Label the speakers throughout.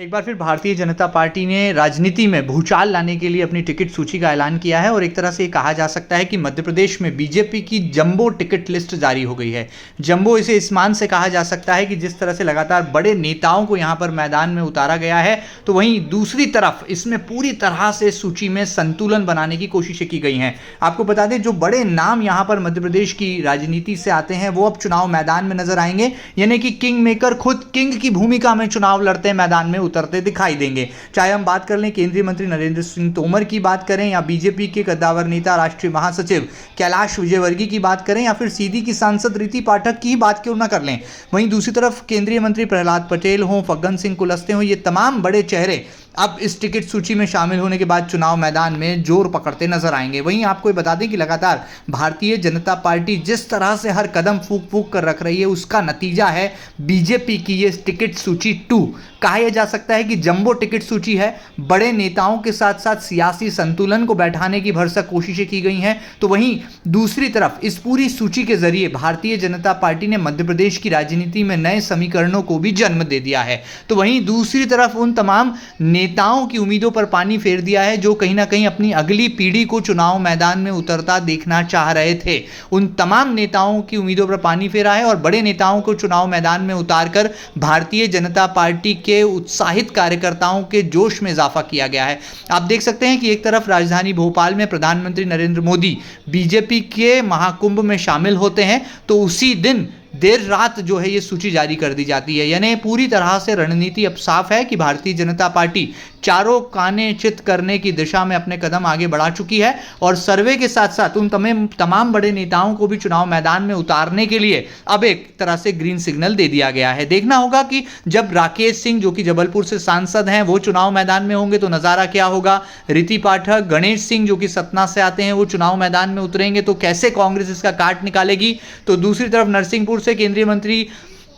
Speaker 1: एक बार फिर भारतीय जनता पार्टी ने राजनीति में भूचाल लाने के लिए अपनी टिकट सूची का ऐलान किया है और एक तरह से ये कहा जा सकता है कि मध्य प्रदेश में बीजेपी की जंबो टिकट लिस्ट जारी हो गई है। जंबो इसे इस मान से कहा जा सकता है कि जिस तरह से लगातार बड़े नेताओं को यहाँ पर मैदान में उतारा गया है, तो वहीं दूसरी तरफ इसमें पूरी तरह से सूची में संतुलन बनाने की कोशिशें की गई हैं। आपको बता दें, जो बड़े नाम यहाँ पर मध्य प्रदेश की राजनीति से आते हैं वो अब चुनाव मैदान में नजर आएंगे, यानी कि किंग मेकर खुद किंग की भूमिका में चुनाव लड़ते मैदान में उतरते दिखाई देंगे। चाहे हम बात कर लें केंद्रीय मंत्री नरेंद्र सिंह तोमर की बात करें, या बीजेपी के कद्दावर नेता राष्ट्रीय महासचिव कैलाश विजयवर्गीय की बात करें, या फिर सीधी की सांसद रीति पाठक की बात क्यों ना कर लें। वहीं दूसरी तरफ केंद्रीय मंत्री प्रहलाद पटेल हों, फग्गन सिंह कुलस्ते हों, ये तमाम बड़े चेहरे अब इस टिकट सूची में शामिल होने के बाद चुनाव मैदान में जोर पकड़ते नजर आएंगे। वहीं आपको ये बता दें कि लगातार भारतीय जनता पार्टी जिस तरह से हर कदम फूंक फूंक कर रख रही है, उसका नतीजा है बीजेपी की ये टिकट सूची 2। कहा यह जा सकता है कि जंबो टिकट सूची है। बड़े नेताओं के साथ साथ सियासी संतुलन को बैठाने की भरसक कोशिशें की गई हैं। तो वहीं दूसरी तरफ इस पूरी सूची के जरिए भारतीय जनता पार्टी ने मध्य प्रदेश की राजनीति में नए समीकरणों को भी जन्म दे दिया है। तो वहीं दूसरी तरफ उन तमाम नेताओं की उम्मीदों पर पानी फेर दिया है जो कहीं ना कहीं अपनी अगली पीढ़ी को चुनाव मैदान में उतरता देखना चाह रहे थे। उन तमाम नेताओं की उम्मीदों पर पानी फेरा है और बड़े नेताओं को चुनाव मैदान में उतारकर भारतीय जनता पार्टी के उत्साहित कार्यकर्ताओं के जोश में इजाफा किया गया है। आप देख सकते हैं कि एक तरफ राजधानी भोपाल में प्रधानमंत्री नरेंद्र मोदी बीजेपी के महाकुंभ में शामिल होते हैं, तो उसी दिन देर रात जो है ये सूची जारी कर दी जाती है। यानी पूरी तरह से रणनीति अब साफ है कि भारतीय जनता पार्टी चारों काने चित करने की दिशा में अपने कदम आगे बढ़ा चुकी है और सर्वे के साथ साथ उन तमाम बड़े नेताओं को भी चुनाव मैदान में उतारने के लिए अब एक तरह से ग्रीन सिग्नल दे दिया गया है। देखना होगा कि जब राकेश सिंह जो कि जबलपुर से सांसद हैं वो चुनाव मैदान में होंगे तो नजारा क्या होगा। रीति पाठक, गणेश सिंह जो कि सतना से आते हैं वो चुनाव मैदान में उतरेंगे तो कैसे कांग्रेस इसका काट निकालेगी। तो दूसरी तरफ नरसिंहपुर से केंद्रीय मंत्री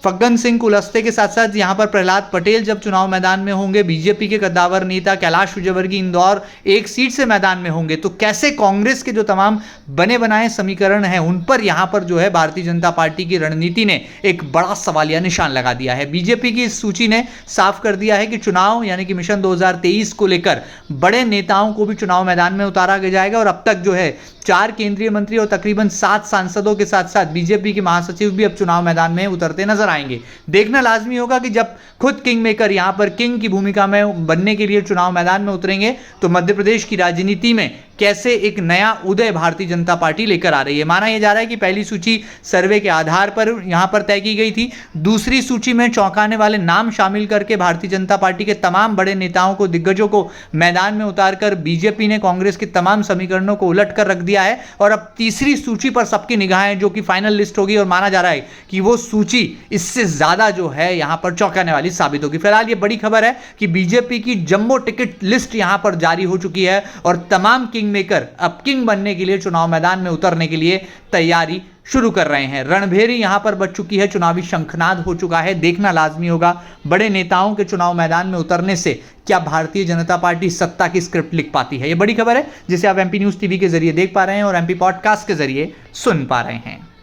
Speaker 1: फग्गन सिंह कुलस्ते के साथ साथ यहां पर प्रहलाद पटेल जब चुनाव मैदान में होंगे, बीजेपी के कद्दावर नेता कैलाश विजयवर्गीय इंदौर एक सीट से मैदान में होंगे, तो कैसे कांग्रेस के जो तमाम बने बनाए समीकरण हैं उन पर यहां पर जो है भारतीय जनता पार्टी की रणनीति ने एक बड़ा सवालिया निशान लगा दिया है। बीजेपी की इस सूची ने साफ कर दिया है कि चुनाव यानी कि मिशन 2023 को लेकर बड़े नेताओं को भी चुनाव मैदान में उतारा जाएगा और अब तक जो है 4 केंद्रीय मंत्री और तकरीबन 7 सांसदों के साथ साथ बीजेपी के महासचिव भी अब चुनाव मैदान में उतरते नजर आएंगे। देखना लाजमी होगा कि जब खुद किंग मेकर यहां पर किंग की भूमिका में बनने के लिए चुनाव मैदान में उतरेंगे तो मध्य प्रदेश की राजनीति में कैसे एक नया उदय भारतीय जनता पार्टी लेकर आ रही है। माना यह जा रहा है कि पहली सूची सर्वे के आधार पर यहां पर तय की गई थी। दूसरी सूची में चौंकाने वाले नाम शामिल करके भारतीय जनता पार्टी के तमाम बड़े नेताओं को, दिग्गजों को मैदान में उतारकर बीजेपी ने कांग्रेस के तमाम समीकरणों को उलट कर रख दिया है और अब तीसरी सूची पर सबकी निगाहें जो कि फाइनल लिस्ट होगी और माना जा रहा है कि वो सूची इससे ज्यादा जो है यहां पर चौंकाने वाली साबित होगी। फिलहाल ये बड़ी खबर है कि बीजेपी की जंबो टिकट लिस्ट यहां पर जारी हो चुकी है और तमाम किंग मेकर अब किंग बनने के लिए चुनाव मैदान में उतरने के लिए तैयारी शुरू कर रहे हैं। रणभेरी यहां पर बच चुकी है, चुनावी शंखनाद हो चुका है। देखना लाजमी होगा बड़े नेताओं के चुनाव मैदान में उतरने से क्या भारतीय जनता पार्टी सत्ता की स्क्रिप्ट लिख पाती है। यह बड़ी खबर है जिसे आप एमपी न्यूज टीवी के जरिए देख पा रहे हैं और एमपी पॉडकास्ट के जरिए सुन पा रहे हैं।